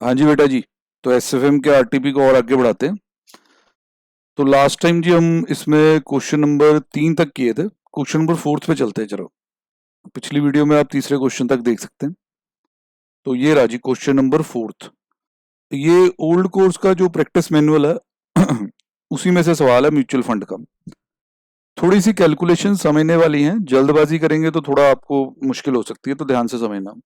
हाँ जी बेटा जी। तो एसएफएम के आरटीपी को और आगे बढ़ाते हैं। तो लास्ट टाइम जी हम इसमें क्वेश्चन नंबर 3 तक किए थे। क्वेश्चन नंबर 4 पे चलते हैं। चलो, पिछली वीडियो में आप तीसरे क्वेश्चन तक देख सकते हैं। तो ये रहा जी क्वेश्चन नंबर 4। ये ओल्ड कोर्स का जो प्रैक्टिस मैनुअल है उसी में से सवाल है म्यूचुअल फंड का। थोड़ी सी कैलकुलेशन समझने वाली हैं, जल्दबाजी करेंगे तो थोड़ा आपको मुश्किल हो सकती है, तो ध्यान से समझना।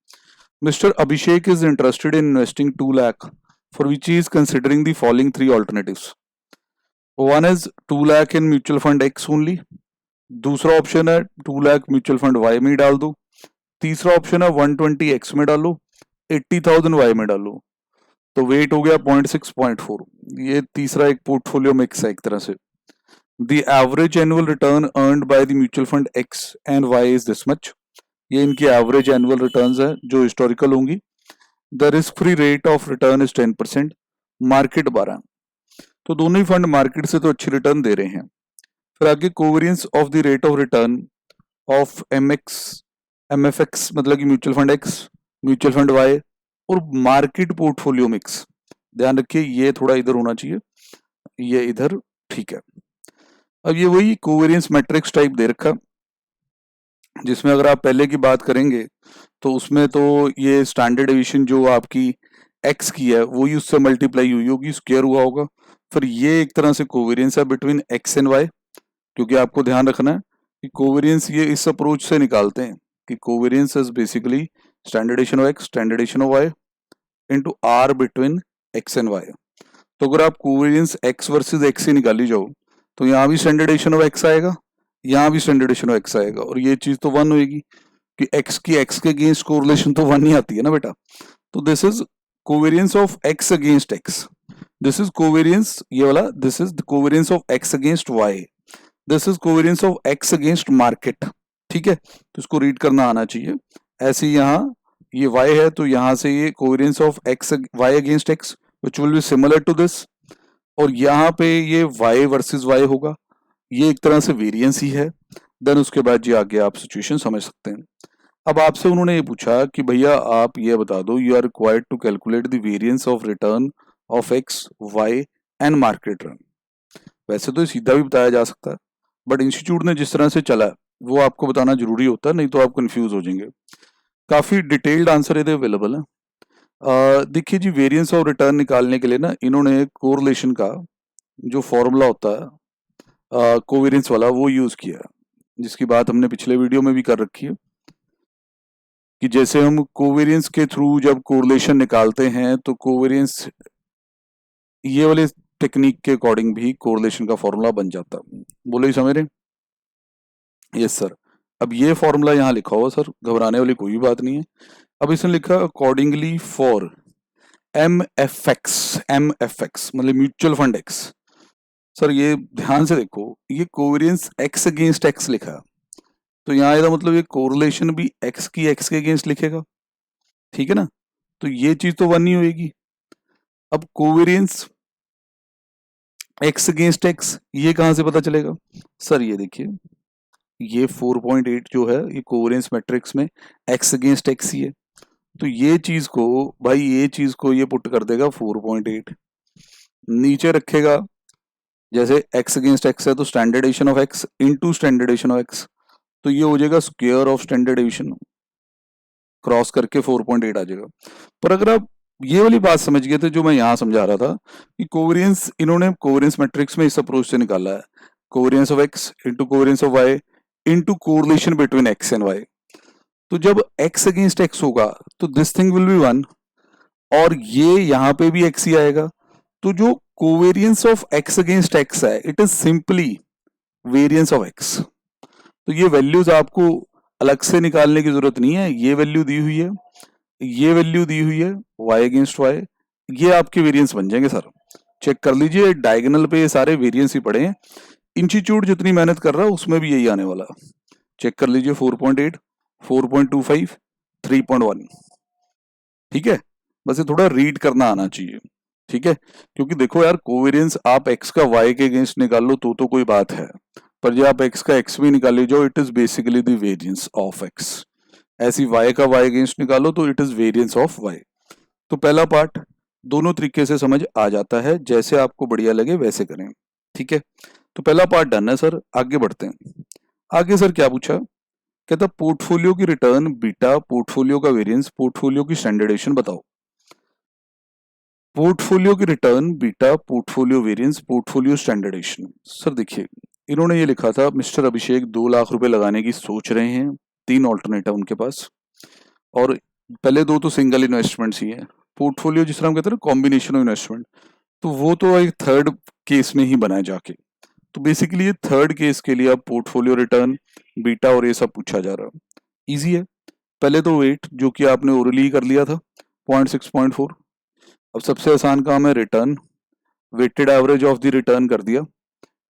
Mister Abhishek is interested in investing 2 lakh for which he is considering the following 3 alternatives। One is 2 lakh in mutual fund x only. दूसरा ऑप्शन है 2 लाख म्यूचुअल फंड वाई में डाल दो। तीसरा ऑप्शन है 120 एक्स में डालो, 80,000 वाई में डालो। तो वेट हो गया 0.6 0.4। ये तीसरा एक पोर्टफोलियो मिक्स है एक तरह से। The average annual return earned by the mutual fund X and Y is this much. ये इनकी एवरेज एनुअल रिटर्न्स है जो हिस्टोरिकल होंगी। The risk free rate of return is 10%, market 12। तो दोनों ही फंड मार्केट से तो अच्छी रिटर्न दे रहे हैं। फिर आगे covariance of the rate of return of MFX मतलब कि mutual fund X, mutual fund Y और मार्केट पोर्टफोलियो मिक्स। ध्यान रखिए ये थोड़ा इधर होना चाहिए, ये इधर। ठीक है। अब ये वही कोवेरियंस मैट्रिक्स टाइप दे रखा, जिसमें अगर आप पहले की बात करेंगे तो उसमें तो ये स्टैंडर्ड डेविएशन जो आपकी एक्स की है वो ही उससे मल्टीप्लाई हुई होगी, स्क्वायर हुआ होगा। फिर ये एक तरह से कोवेरियंस है बिटवीन एक्स एंड वाई, क्योंकि आपको ध्यान रखना है कि कोवेरियंस ये इस अप्रोच से निकालते हैं कि covariance is basically standardisation of X standardisation of Y into R between X and Y. तो अगर आप कोवेरियंस एक्स वर्सेस एक्स ही निकाली जाओ तो यहाँ भी स्टैंडर्डेशन ऑफ एक्स आएगा, यहाँ भी स्टैंडर्डेशन ऑफ एक्स आएगा, और ये चीज तो 1 होगी कि एक्स की एक्स के अगेंस्ट कोरिलेशन तो 1 ही आती है ना बेटा। तो this is covariance of X against X. This is covariance ये वाला, this is the covariance of X against Y. This is covariance of X against market. ठीक है, तो इसको रीड करना आना चाहिए। ऐसे यहाँ ये y है तो यहाँ से ये covariance of X Y against X which will be similar to this, और यहाँ पे ये y वर्सेस y होगा। ये एक तरह से वेरिएंस ही है। देन उसके बाद जी आगे आप सिचुएशन समझ सकते हैं। अब आपसे उन्होंने ये पूछा कि भैया आप ये बता दो, you are required to calculate the variance of return of X Y and market return. वैसे तो सीधा भी बताया जा सकता है, बट इंस्टीट्यूट ने जिस तरह से चला है वो आपको बताना जरूरी होता है, नहीं तो आप कंफ्यूज हो जाएंगे। काफी डिटेल्ड आंसर ये अवेलेबल है। देखिए जी, वेरिएंस ऑफ रिटर्न निकालने के लिए ना इन्होंने कोरिलेशन का जो फॉर्मूला होता है कोवेरियंस वाला वो यूज किया, जिसकी बात हमने पिछले वीडियो में भी कर रखी है कि जैसे हम कोवेरियंस के थ्रू जब कोरिलेशन निकालते हैं तो कोवेरियंस ये वाले टेक्निक के अकॉर्डिंग भी कोरिलेशन का फॉर्मूला बन जाता है। बोलो ही समझ रहे? Yes sir. अब ये फॉर्मूला यहाँ लिखा हुआ सर, घबराने वाली कोई बात नहीं है। अब इसने लिखा accordingly for M F X मतलब म्यूचुअल फंड एक्स। सर ये ध्यान से देखो, ये कोवेरियंस एक्स अगेंस्ट एक्स लिखा, तो यहाँ इसका मतलब ये कोरिलेशन भी एक्स की एक्स के अगेंस्ट लिखेगा। ठीक है ना, तो ये चीज तो 1 ही होगी। अब कोवेरियंस एक्स अगेंस्ट एक्स ये कहां से पता चलेगा? सर ये देखिए, ये 4.8 जो है ये कोवेरियंस मैट्रिक्स में एक्स अगेंस्ट एक्स ही है, तो ये चीज को भाई ये चीज को ये पुट कर देगा 4.8, नीचे रखेगा जैसे एक्स अगेंस्ट एक्स है तो standardisation of X into standardisation of X, तो ये हो जाएगा square of standard deviation, cross करके 4.8 आ जाएगा। पर अगर आप ये वाली बात समझ गए थे जो मैं यहाँ समझा रहा था कि कोवेरियंस इन्होंने कोवेरियंस मैट्रिक्स में इस अप्रोच से निकाला है, covariance of X into covariance of Y into correlation between X and Y. तो जब एक्स अगेंस्ट एक्स होगा तो दिस थिंग विल बी 1, और ये यहाँ पे भी एक्स ही आएगा। तो जो covariance of X against X है it is simply variance of X. तो ये वैल्यूज आपको अलग से निकालने की जरूरत नहीं है, ये वैल्यू दी हुई है, ये वैल्यू दी हुई है y अगेंस्ट y, ये आपके वेरिएंस बन जाएंगे सर। चेक कर लीजिए डायगोनल पे ये सारे वेरिएंस ही पड़े हैं। इंस्टीट्यूट जितनी मेहनत कर रहा है उसमें भी यही आने वाला। चेक कर लीजिए 4.8 4.25 3.1। ठीक है, बस ये थोड़ा रीड करना आना चाहिए। ठीक है, क्योंकि देखो यार कोवेरियंस आप x का y के अगेंस्ट निकाल लो तो कोई बात है, पर जब आप x का x भी निकाल लीजिए it is basically the variance of x। ऐसी y का y अगेंस्ट निकालो तो it is variance of y। तो पहला पार्ट दोनों तरीके से समझ आ जाता है, जैसे आपको बढ़िया लगे वैसे करें। ठीक है, तो पहला पार्ट डन है सर, आगे बढ़ते हैं। आगे सर क्या पूछा, कहता पोर्टफोलियो की रिटर्न बीटा, पोर्टफोलियो का वेरिएंस, पोर्टफोलियो की स्टैंडर्डेशन बताओ। पोर्टफोलियो की return beta, portfolio variance, portfolio standardisation. Sir देखिए, इन्होंने ये लिखा था मिस्टर अभिषेक 2 लाख रुपए लगाने की सोच रहे हैं, 3 ऑल्टरनेट है उनके पास, और पहले 2 तो सिंगल इन्वेस्टमेंट्स ही है। पोर्टफोलियो जिस तरह हम कहते हैं ना कॉम्बिनेशन ऑफ इन्वेस्टमेंट, तो वो तो एक थर्ड केस में ही बनाए जाके। तो बेसिकली ये थर्ड केस के लिए अब पोर्टफोलियो रिटर्न बीटा और ये सब पूछा जा रहा है। इजी है, पहले तो वेट जो कि आपने ओरली कर लिया था 0.6 0.4। अब सबसे आसान काम है return, weighted average of the return कर दिया,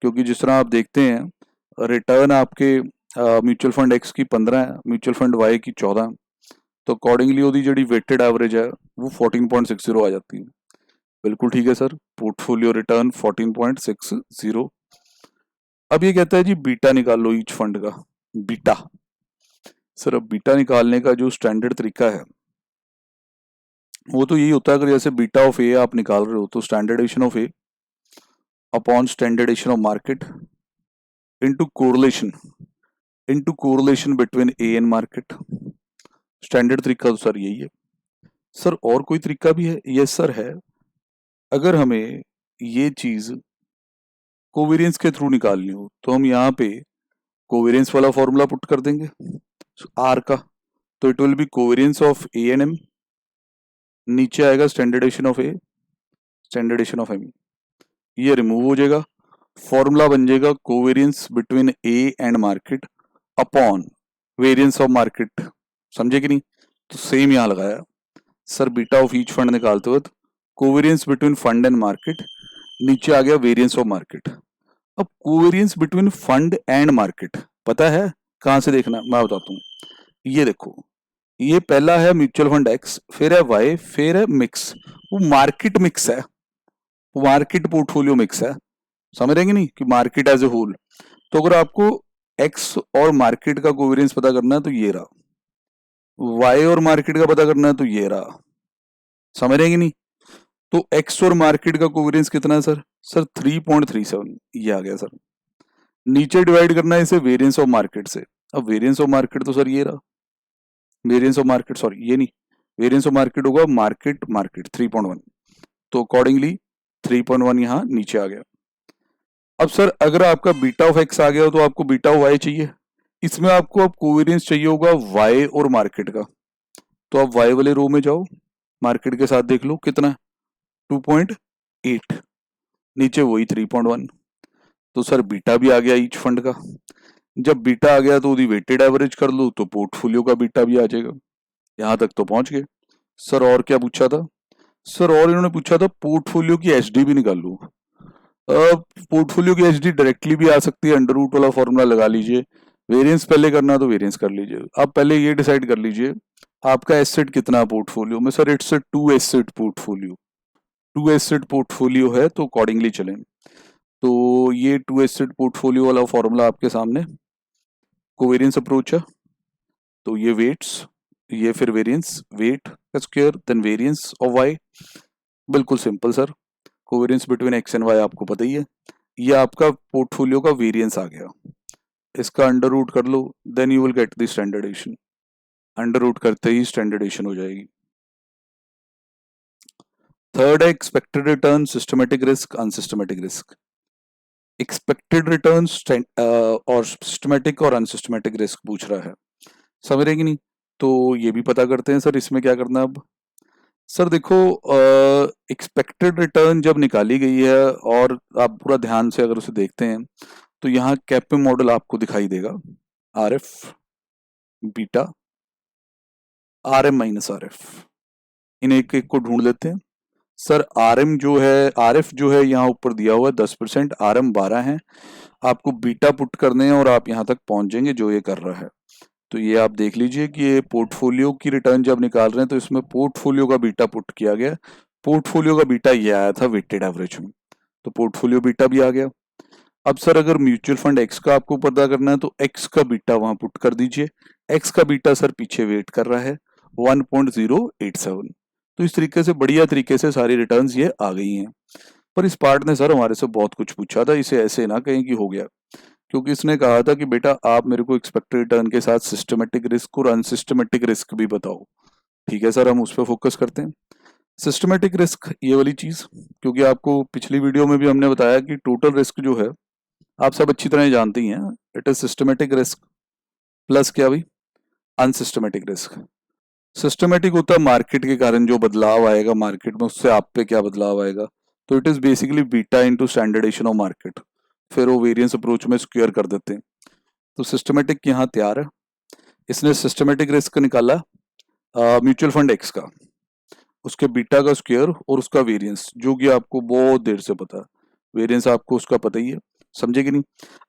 क्योंकि जिस तरह आप देखते हैं रिटर्न आपके म्यूचुअल फंड एक्स की 15 है, म्यूचुअल फंड वाई की 14, तो अकॉर्डिंगली ਉਹਦੀ ਜਿਹੜੀ वेटेड एवरेज है वो 14.60 आ जाती है। बिल्कुल ठीक है सर, पोर्टफोलियो रिटर्न 14.60। अब ये कहता है जी बीटा निकालो ईच फंड का। बीटा सर, अब बीटा निकालने का जो स्टैंडर्ड तरीका है वो तो यही होता है, अगर जैसे बीटा ऑफ ए आप निकाल रहे हो तो standardisation of A upon standardisation of market into correlation between A and market. Standard तरीका तो सर यही है। सर और कोई तरीका भी है? यस सर है। अगर हमें ये चीज कोवेरियंस के थ्रू निकालनी हो तो हम यहाँ पे कोवेरियंस वाला फॉर्मूला पुट कर देंगे आर का, तो it will be covariance of A and M, नीचे आएगा standard deviation of A, standard deviation of M, ये रिमूव हो जाएगा, फॉर्मूला बन जाएगा covariance between A and market upon variance of market. समझे कि नहीं? तो सेम यहां लगाया sir, beta of each fund निकालते वक्त covariance between fund and market, नीचे आ गया वेरियंस ऑफ मार्केट। अब covariance between fund and market पता है कहां से देखना, मैं बताता हूं। ये देखो, ये पहला है म्यूचुअल फंड एक्स, फिर है वाई, फिर है मिक्स, वो मार्केट मिक्स है, वो मार्केट पोर्टफोलियो मिक्स है। समझ रहे नहीं कि मार्केट एज ए होल। तो अगर आपको एक्स और मार्केट का कोवेरियंस पता करना है तो ये रहा, वाई और मार्केट का पता करना है तो ये रहा। समझ रहे नहीं? तो एक्स और मार्केट का कोवेरियंस कितना है सर? सर 3.37, ये आ गया सर। नीचे डिवाइड करना है इसे वेरियंस ऑफ मार्केट से। अब वेरियंस ऑफ मार्केट तो सर ये रहा, वेरियंस ऑफ मार्केट, सॉरी ये नहीं, वेरियंस ऑफ मार्केट होगा मार्केट मार्केट 3.1, तो अकॉर्डिंगली 3.1 यहाँ नीचे आ गया। अब सर अगर आपका बीटा ऑफ एक्स आ गया तो आपको बीटा ऑफ वाई चाहिए, इसमें आपको अब कोवेरियंस चाहिए होगा वाई और मार्केट का, तो आप वाई वाले रो में जाओ, मार्केट के साथ देख लो कितना है 2.8, नीचे वही 3.1, तो सर बीटा भी आ गया ईच फंड का। जब बीटा आ गया तो उसकी वेटेड एवरेज कर लो तो पोर्टफोलियो का बीटा भी आ जाएगा। यहां तक तो पहुंच गए। सर और क्या पूछा था? सर और इन्होंने पूछा था पोर्टफोलियो की एचडी भी निकाल लो। पोर्टफोलियो की एचडी डायरेक्टली भी आ सकती है, अंडर रूट वाला फॉर्मूला लगा लीजिए, वेरिएंस पहले करना तो वेरिएंस कर लीजिए। अब पहले ये डिसाइड कर लीजिए आपका एसेट कितना है पोर्टफोलियो में। Sir it's 2 asset portfolio, 2 asset portfolio है तो अकॉर्डिंगली चलें। तो ये 2 एसेट पोर्टफोलियो वाला फॉर्मूला आपके सामने, कोवेरियंस अप्रोच है, तो ये वेट्स, ये फिर वेरिएंस, वेट का square then variance of Y. बिल्कुल simple sir, covariance between X and Y आपको पता ही है। ये आपका पोर्टफोलियो का वेरिएंस आ गया, इसका अंडर रूट कर लो, then you will get the standardisation. Under root करते ही स्टैंडर्डेशन हो जाएगी। थर्ड है expected return, systematic risk, unsystematic risk. Expected return और सिस्टमेटिक और अनसिस्टमेटिक रिस्क पूछ रहा है, समझ रहे कि नहीं? तो ये भी पता करते हैं सर, इसमें क्या करना है अब। सर देखो, एक्सपेक्टेड रिटर्न जब निकाली गई है और आप पूरा ध्यान से अगर उसे देखते हैं तो यहाँ कैपे मॉडल आपको दिखाई देगा, R F beta R M minus R F, इन एक एक को ढूंढ लेते हैं। सर आर एम जो है, आर एफ जो है यहाँ ऊपर दिया हुआ है 10%, आर एम 12 है, आपको बीटा पुट करने हैं और आप यहाँ तक पहुंच जाएंगे जो ये कर रहा है। तो ये आप देख लीजिए कि ये पोर्टफोलियो की रिटर्न जब निकाल रहे हैं तो इसमें पोर्टफोलियो का बीटा पुट किया गया, पोर्टफोलियो का बीटा ये आया था वेटेड एवरेज में, तो पोर्टफोलियो बीटा भी आ गया। अब सर अगर म्यूचुअल फंड एक्स का आपको पता करना है तो एक्स का बीटा वहां पुट कर दीजिए। एक्स का बीटा सर पीछे वेट कर रहा है 1.087, तो इस तरीके से बढ़िया तरीके से सारी रिटर्न्स ये आ गई हैं। पर इस पार्ट ने सर हमारे से बहुत कुछ पूछा था, इसे ऐसे ना कहें कि हो गया, क्योंकि इसने कहा था कि बेटा आप मेरे को एक्सपेक्टेड रिटर्न के साथ सिस्टमेटिक रिस्क और अनसिस्टमेटिक रिस्क भी बताओ। ठीक है सर, हम उस पर फोकस करते हैं। सिस्टमेटिक रिस्क ये वाली चीज, क्योंकि आपको पिछली वीडियो में भी हमने बताया कि टोटल रिस्क जो है आप सब अच्छी तरह जानते ही हैं, it is systematic risk plus क्या भाई, अनसिस्टमेटिक रिस्क। सिस्टमेटिक होता है मार्केट के कारण जो बदलाव आएगा मार्केट में, उससे आप पे क्या बदलाव आएगा, तो it is basically beta into standardisation of market, फिर वो वेरिएंस अप्रोच में स्क्वायर कर देते हैं। तो सिस्टमेटिक यहाँ तैयार है। इसने सिस्टमेटिक रिस्क निकाला म्यूचुअल फंड एक्स का, उसके बीटा का स्क्वायर और उसका वेरिएंस, जो कि आपको बहुत देर से पता है, वेरिएंस आपको उसका पता ही है, समझे कि नहीं।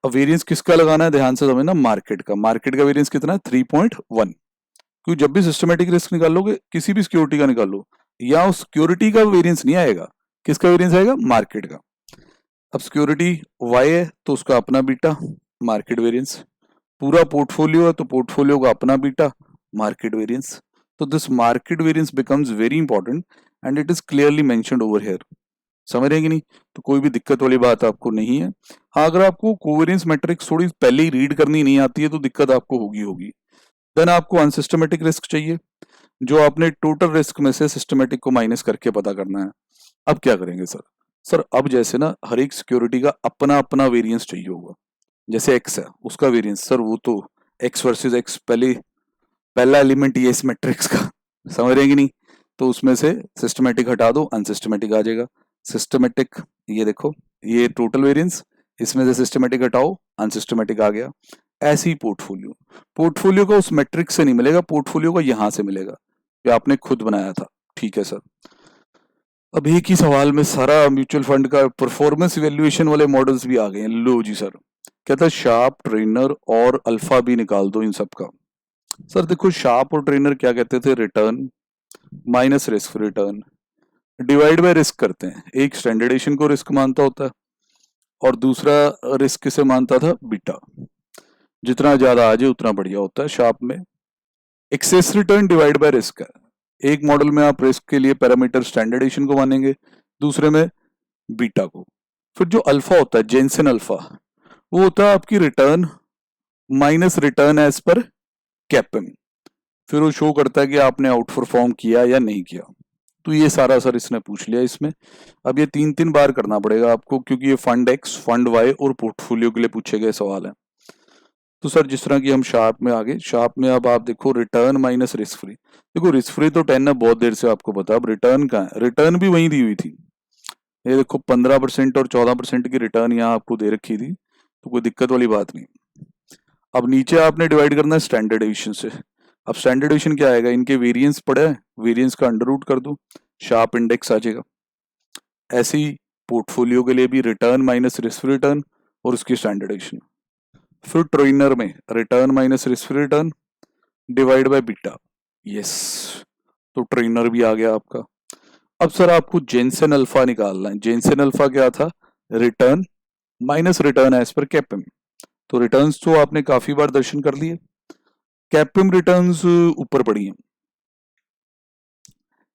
अब वेरिएंस किसका लगाना है, ध्यान से समझना, मार्केट का। मार्केट का वेरिएंस कितना है, 3.1। क्योंकि जब भी सिस्टमेटिक रिस्क निकालोगे किसी भी सिक्योरिटी का निकालो, या उस सिक्योरिटी का वेरिएंस नहीं आएगा, किसका वेरिएंस आएगा, मार्केट का। अब सिक्योरिटी वाई है तो उसका अपना बीटा मार्केट वेरिएंस, पूरा पोर्टफोलियो है तो पोर्टफोलियो का अपना बीटा मार्केट वेरिएंस। तो this market variance becomes very important and it is clearly mentioned over here. समझ रहे हैं कि नहीं, तो कोई भी दिक्कत वाली बात आपको नहीं है। हाँ, अगर आपको कोवेरियंस मैट्रिक्स थोड़ी पहले ही रीड करनी नहीं आती है तो दिक्कत आपको होगी। देन आपको अनसिस्टमेटिक रिस्क चाहिए, जो आपने टोटल रिस्क में से सिस्टमेटिक को माइनस करके पता करना है। अब क्या करेंगे सर, अब जैसे ना हर एक सिक्योरिटी का अपना अपना वेरिएंस चाहिए होगा। जैसे एक्स है, उसका वेरिएंस सर वो तो एक्स वर्सेस एक्स, पहला एलिमेंट ये इस मैट्रिक्स का, समझ रहे हैं कि नहीं। तो उसमें से सिस्टमेटिक हटा दो, अनसिस्टमेटिक आ जाएगा। सिस्टमेटिक ये देखो, ये टोटल वेरिएंस, इसमें से सिस्टमेटिक हटाओ, अनसिस्टमेटिक आ गया। ऐसे ही पोर्टफोलियो का उस मैट्रिक्स से नहीं मिलेगा, पोर्टफोलियो का यहां से मिलेगा, ये आपने खुद बनाया था। ठीक है सर। अब एक ही सवाल में सारा म्यूचुअल फंड का परफॉर्मेंस इवेल्युएशन वाले मॉडल्स भी आ गए हैं। लो जी सर, कहता है शार्प, ट्रेनर और अल्फा भी निकाल दो इन सब का। सर देखो, शार्प और ट्रेनर क्या कहते थे, return minus risk free return divide by risk करते हैं। एक स्टैंडर्डेशन को रिस्क मानता होता है और दूसरा रिस्क किसे मानता था, बीटा। जितना ज्यादा आ जाए उतना बढ़िया होता है। शार्प में excess return divide by risk है। एक मॉडल में आप रिस्क के लिए पैरामीटर स्टैंडर्डेशन को मानेंगे, दूसरे में बीटा को। फिर जो अल्फा होता है, जेनसेन अल्फा, वो होता है आपकी return minus return as per कैपम। फिर वो शो करता है कि आपने आउट परफॉर्म किया या नहीं किया। तो ये सारा सर इसने पूछ लिया इसमें। अब ये 3 बार करना पड़ेगा आपको, क्योंकि ये फंड एक्स, फंड वाई और पोर्टफोलियो के लिए पूछे गए सवाल हैं। तो सर जिस तरह की हम शार्प में आगे, शार्प में अब आप देखो रिटर्न माइनस रिस्क फ्री। देखो रिस्क फ्री तो 10 है, बहुत देर से आपको पता। अब रिटर्न कहाँ है, रिटर्न भी वहीं दी हुई थी। ये देखो 15% और 14% की रिटर्न यहाँ आपको दे रखी थी, तो कोई दिक्कत वाली बात नहीं। अब नीचे आपने डिवाइड करना है स्टैंडर्ड डेविएशन से। अब स्टैंडर्ड डेविएशन क्या आएगा, इनके वेरिएंस पड़े हैं, वेरिएंस का अंडर रूट कर दो, शार्प इंडेक्स आ जाएगा। ऐसे ही पोर्टफोलियो के लिए भी return minus risk free return और उसकी स्टैंडर्ड डेविएशन। फिर ट्रेनर में return minus risk free return divide by beta. Yes, तो ट्रेनर भी आ गया आपका। अब सर आपको जेनसेन अल्फा निकालना है। जेनसेन अल्फा क्या था, return minus return as per कैपम। तो रिटर्न्स तो आपने काफी बार दर्शन कर लिए, कैपम रिटर्न्स ऊपर पड़ी हैं।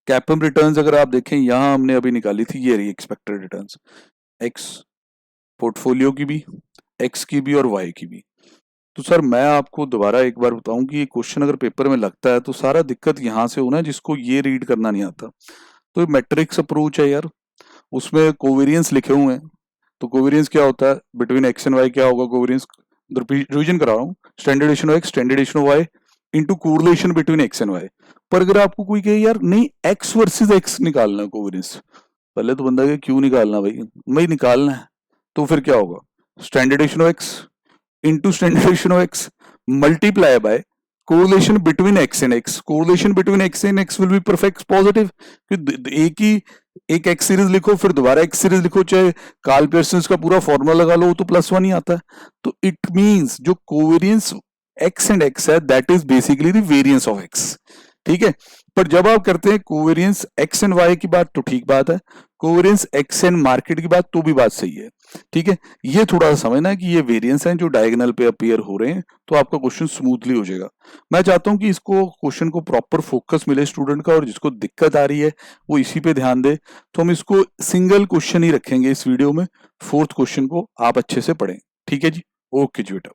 कैपम रिटर्न्स अगर आप देखें, यहां हमने अभी निकाली थी, ये रही एक्सपेक्टेड रिटर्न्स, एक्स पोर्टफोलियो की भी, एक्स की भी और वाई की भी। तो सर मैं आपको दोबारा एक बार बताऊं कि ये क्वेश्चन अगर पेपर में लगता है तो सारा दिक्कत यहां से होना है, जिसको ये रीड करना नहीं आता। तो मैट्रिक्स अप्रोच है यार, उसमें कोवेरियंस लिखे हुए हैं। तो कोवेरियंस क्या होता है, बिटवीन एक्स एंड वाई क्या होगा कोवेरियंस, रिवीजन करा रहा हूँ, standardisation of X, standardisation of Y into correlation between X and Y. पर अगर आपको कोई कहे यार नहीं एक्स वर्सेस एक्स निकालना है कोवेरियंस, पहले तो बंदा क्यों निकालना भाई निकालना है, तो फिर क्या होगा, standardisation of X into standardisation of X multiply by correlation between X and X. Correlation between X and X will be perfect positive. एक एक्स सीरीज लिखो फिर दोबारा एक्स सीरीज लिखो, चाहे कार्ल पियर्सन का पूरा फॉर्मूला लगा लो, तो +1 ही आता है। तो इट मींस जो कोवेरियंस एक्स एंड एक्स है that is basically the variance of x. ठीक है, पर जब आप करते हैं कोवेरियंस एक्स एंड वाई की बात तो ठीक बात है, कोवेरियंस एक्स एंड मार्केट की बात तो भी बात सही है, ठीक है। ये थोड़ा सा समझना है कि ये वेरिएंस हैं जो डायगोनल पे अपीयर हो रहे हैं, तो आपका क्वेश्चन स्मूथली हो जाएगा। मैं चाहता हूं कि इसको क्वेश्चन को प्रॉपर फोकस मिले स्टूडेंट का, और जिसको दिक्कत आ रही है वो इसी पे ध्यान दे। तो हम इसको सिंगल क्वेश्चन ही रखेंगे इस वीडियो में, फोर्थ क्वेश्चन को आप अच्छे से पढ़ें, ठीक है जी। ओके जी बेटा।